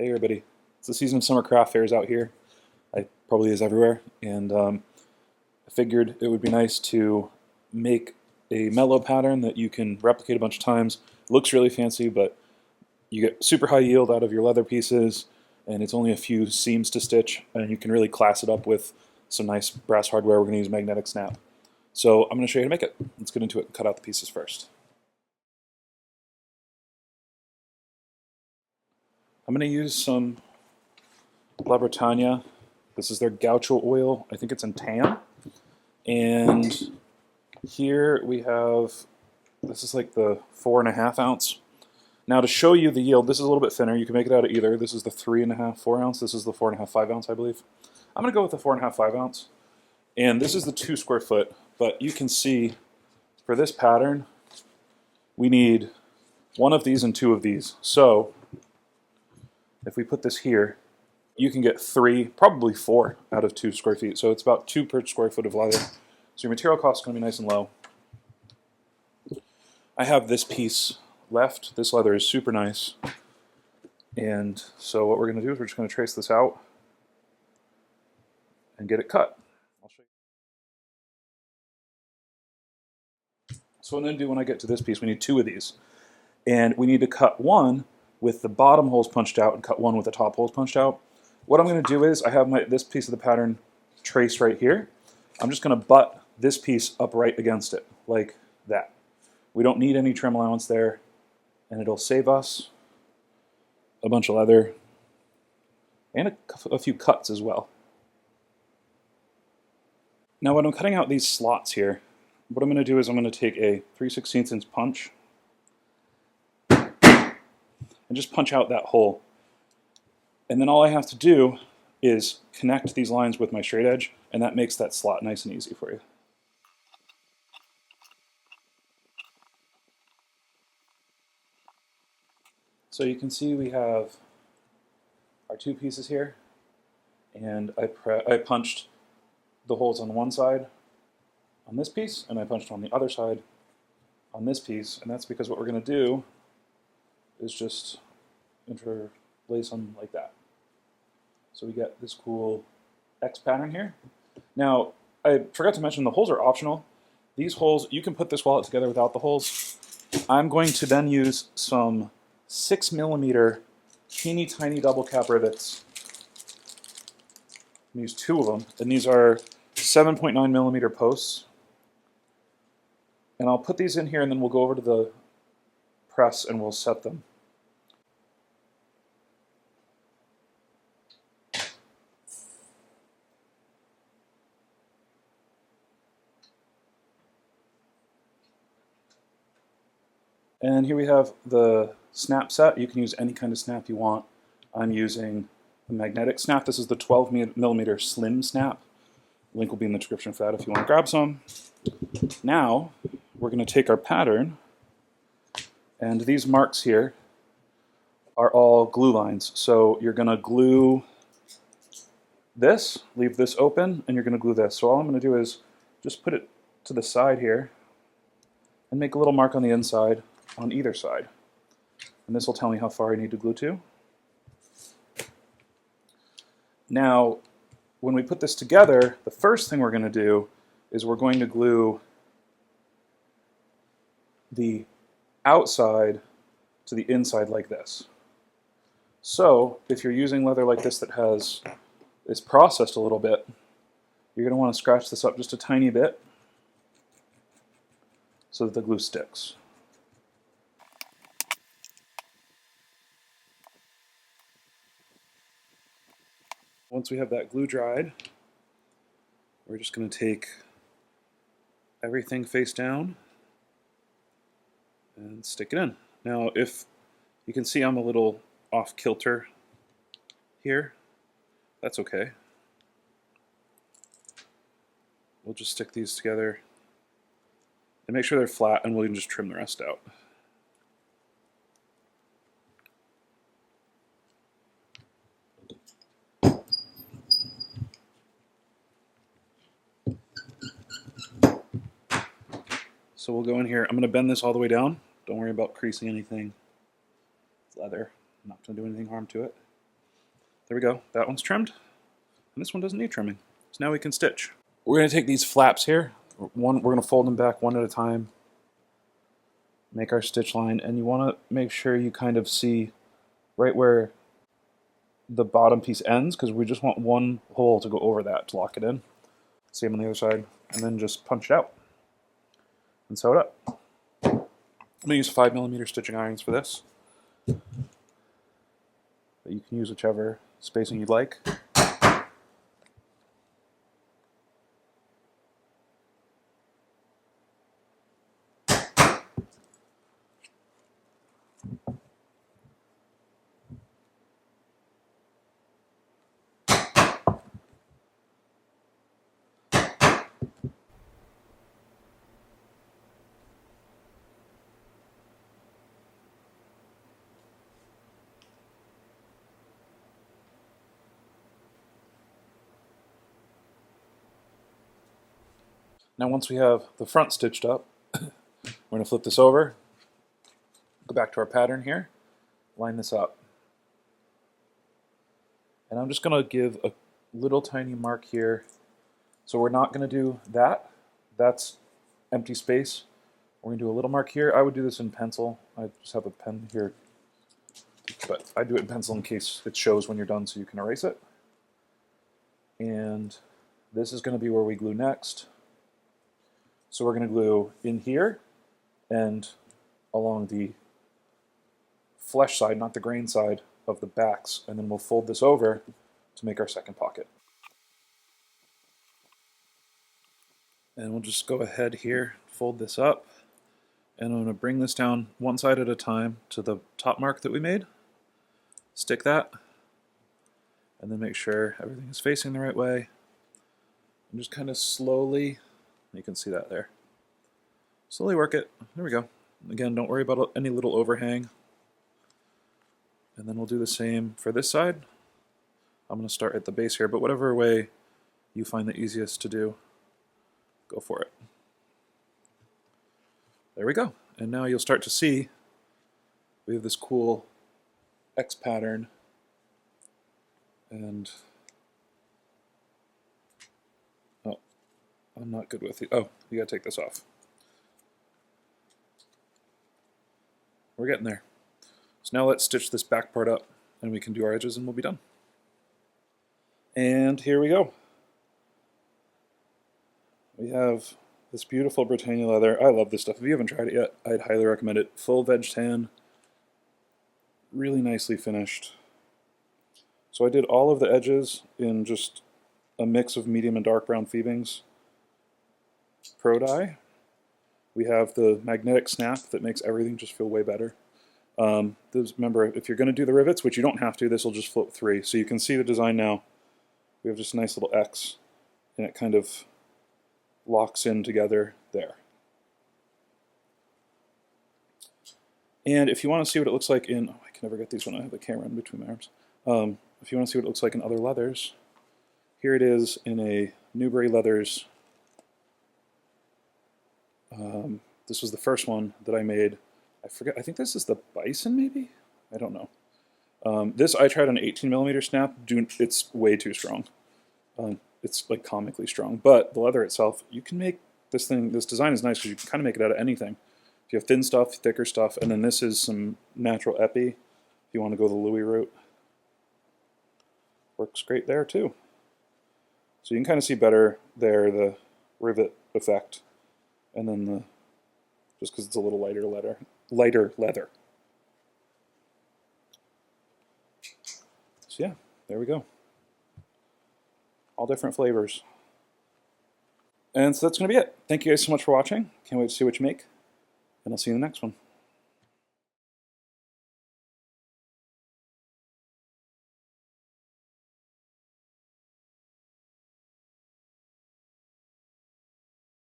Hey everybody, it's the season of summer craft fairs out here. It probably is everywhere, and I figured it would be nice to make a mellow pattern that you can replicate a bunch of times. It looks really fancy, but you get super high yield out of your leather pieces, and it's only a few seams to stitch, and you can really class it up with some nice brass hardware. We're going to use magnetic snap. So I'm going to show you how to make it. Let's get into it and cut out the pieces first. I'm going to use some La Bretagne. This is their gaucho oil. I think it's in tan. And here we have, this is like the 4.5 ounce. Now to show you the yield, this is a little bit thinner. You can make it out of either. This is the 3.5, 4 ounce. This is the 4.5, 5 ounce, I believe. I'm going to go with the 4.5, 5 ounce. And this is the 2 square foot. But you can see for this pattern, we need 1 of these and 2 of these. So if we put this here, you can get 3, probably 4 out of 2 square feet. So it's about 2 per square foot of leather. So your material cost is going to be nice and low. I have this piece left. This leather is super nice. And so what we're going to do is we're just going to trace this out and get it cut. I'll show you. So what I'm going to do when I get to this piece, we need 2 of these. And we need to cut 1 with the bottom holes punched out and cut 1 with the top holes punched out. What I'm going to do is I have this piece of the pattern traced right here. I'm just going to butt this piece up right against it, like that. We don't need any trim allowance there, and it'll save us a bunch of leather and a few cuts as well. Now when I'm cutting out these slots here, what I'm going to do is I'm going to take a 3/16 inch punch and just punch out that hole. And then all I have to do is connect these lines with my straight edge, and that makes that slot nice and easy for you. So you can see we have our 2 pieces here, and I punched the holes on one side on this piece, and I punched on the other side on this piece, and that's because what we're going to do is just interlace them like that. So we get this cool X pattern here. Now, I forgot to mention the holes are optional. These holes, you can put this wallet together without the holes. I'm going to then use some 6mm teeny tiny double cap rivets. I'm going to use 2 of them, and these are 7.9mm posts. And I'll put these in here, and then we'll go over to the press and we'll set them. And here we have the snap set. You can use any kind of snap you want. I'm using a magnetic snap. This is the 12mm slim snap. Link will be in the description for that if you want to grab some. Now, we're going to take our pattern, and these marks here are all glue lines. So you're going to glue this, leave this open, and you're going to glue this. So all I'm going to do is just put it to the side here and make a little mark on the inside on either side. And this will tell me how far I need to glue to. Now, when we put this together, the first thing we're going to do is we're going to glue the outside to the inside like this. So, if you're using leather like this that is processed a little bit, you're going to want to scratch this up just a tiny bit so that the glue sticks. Once we have that glue dried, we're just going to take everything face down and stick it in. Now, if you can see I'm a little off kilter here, that's okay. We'll just stick these together and make sure they're flat, and we'll just trim the rest out. So we'll go in here. I'm going to bend this all the way down. Don't worry about creasing anything. It's leather. I'm not going to do anything harm to it. There we go. That one's trimmed, and this one doesn't need trimming. So now we can stitch. We're going to take these flaps here. We're going to fold them back one at a time. Make our stitch line, and you want to make sure you kind of see right where the bottom piece ends, because we just want one hole to go over that to lock it in. Same on the other side, and then just punch it out and sew it up. I'm going to use 5mm stitching irons for this, but you can use whichever spacing you'd like. Now once we have the front stitched up, we're going to flip this over, go back to our pattern here, line this up. And I'm just going to give a little tiny mark here. So we're not going to do that. That's empty space. We're going to do a little mark here. I would do this in pencil. I just have a pen here, but I do it in pencil in case it shows when you're done so you can erase it. And this is going to be where we glue next. So we're going to glue in here and along the flesh side, not the grain side, of the backs, and then we'll fold this over to make our second pocket. And we'll just go ahead here, fold this up, and I'm going to bring this down one side at a time to the top mark that we made. Stick that, and then make sure everything is facing the right way. And just kind of slowly, you can see that there. Slowly work it. There we go. Again, don't worry about any little overhang. And then we'll do the same for this side. I'm going to start at the base here, but whatever way you find the easiest to do, go for it. There we go. And now you'll start to see we have this cool X pattern, and oh, I'm not good with it. Oh, you gotta take this off. We're getting there. So now let's stitch this back part up, and we can do our edges and we'll be done. And here we go. We have this beautiful Britannia leather. I love this stuff. If you haven't tried it yet, I'd highly recommend it. Full veg tan, really nicely finished. So I did all of the edges in just a mix of medium and dark brown Phoebings Pro Dye. We have the magnetic snap that makes everything just feel way better. Remember, if you're going to do the rivets, which you don't have to, this will just float free. So you can see the design now. We have just a nice little X, and it kind of locks in together there. And if you want to see what it looks like in, oh, I can never get these when I have the camera in between my arms. If you want to see what it looks like in other leathers, here it is in a Newbury Leathers. This was the first one that I made. I forget, I think this is the Bison maybe? I don't know. This I tried on 18mm snap. It's way too strong. It's like comically strong. But the leather itself, you can make this thing, this design is nice because you can kind of make it out of anything. If you have thin stuff, thicker stuff, and then this is some natural epi. If you want to go the Louis route. Works great there too. So you can kind of see better there the rivet effect. And then the, just because it's a little lighter leather. So yeah, there we go. All different flavors. And so that's going to be it. Thank you guys so much for watching. Can't wait to see what you make. And I'll see you in the next one.